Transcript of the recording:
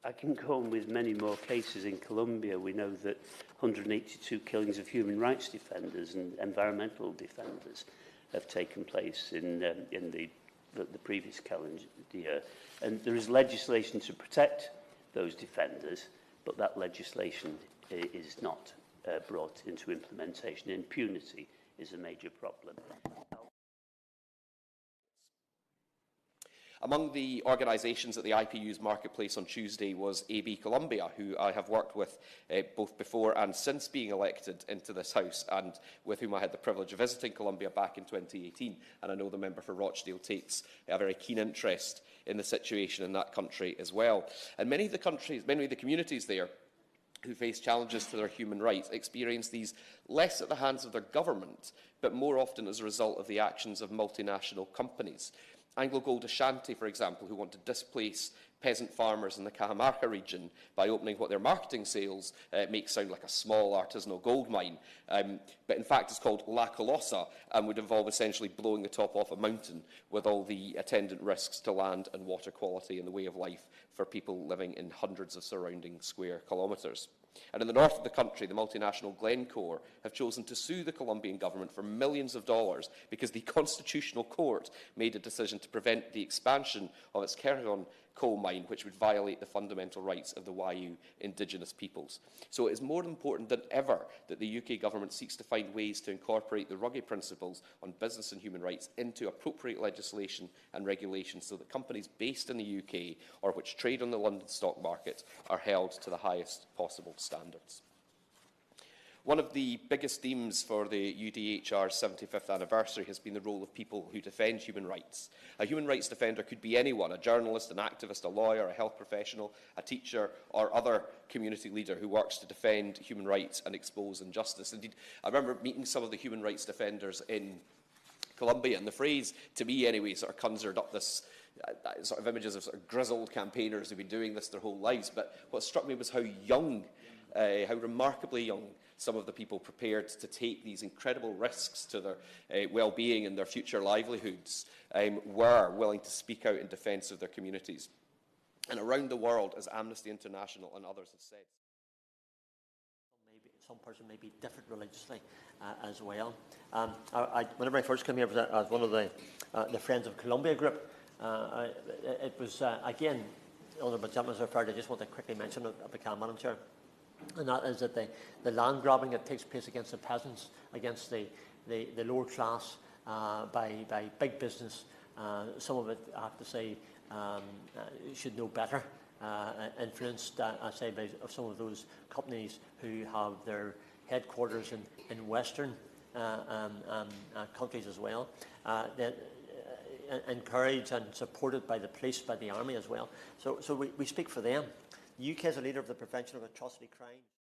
I can go on with many more cases in Colombia. We know that 182 killings of human rights defenders and environmental defenders have taken place in the previous calendar year. And there is legislation to protect those defenders, but that legislation is not brought into implementation. Impunity is a major problem. Among the organisations at the IPU's marketplace on Tuesday was AB Colombia, who I have worked with both before and since being elected into this House, and with whom I had the privilege of visiting Colombia back in 2018. And I know the member for Rochdale takes a very keen interest in the situation in that country as well. And many of the communities there who face challenges to their human rights experience these less at the hands of their government, but more often as a result of the actions of multinational companies. Anglo Gold Ashanti, for example, who want to displace peasant farmers in the Cajamarca region by opening what their marketing sales make sound like a small artisanal gold mine, but in fact it's called La Colosa and would involve essentially blowing the top off a mountain with all the attendant risks to land and water quality and the way of life for people living in hundreds of surrounding square kilometres. And in the north of the country, the multinational Glencore have chosen to sue the Colombian government for millions of dollars because the Constitutional Court made a decision to prevent the expansion of its Cerrejón coal mine, which would violate the fundamental rights of the Wayuu indigenous peoples. So it is more important than ever that the UK government seeks to find ways to incorporate the Ruggie principles on business and human rights into appropriate legislation and regulations so that companies based in the UK or which trade on the London stock market are held to the highest possible standards. One of the biggest themes for the UDHR's 75th anniversary has been the role of people who defend human rights. A human rights defender could be anyone, a journalist, an activist, a lawyer, a health professional, a teacher, or other community leader who works to defend human rights and expose injustice. Indeed, I remember meeting some of the human rights defenders in Colombia, and the phrase, to me anyway, sort of conjured up this sort of images of sort of grizzled campaigners who've been doing this their whole lives. But what struck me was how young, how remarkably young some of the people prepared to take these incredible risks to their well-being and their future livelihoods were willing to speak out in defence of their communities. And around the world, as Amnesty International and others have said, some person may be different religiously as well. Whenever I first came here, I was one of the Friends of Colombia group. It was, again, other gentlemen referred, I just want to quickly mention it, if I can, Madam Chair. And that is that the land grabbing that takes place against the peasants, against the lower class by big business, some of it, I have to say, should know better, influenced, I say, by some of those companies who have their headquarters in Western countries as well, encouraged and supported by the police, by the army as well. So we speak for them. The UK is a leader of the prevention of atrocity crimes.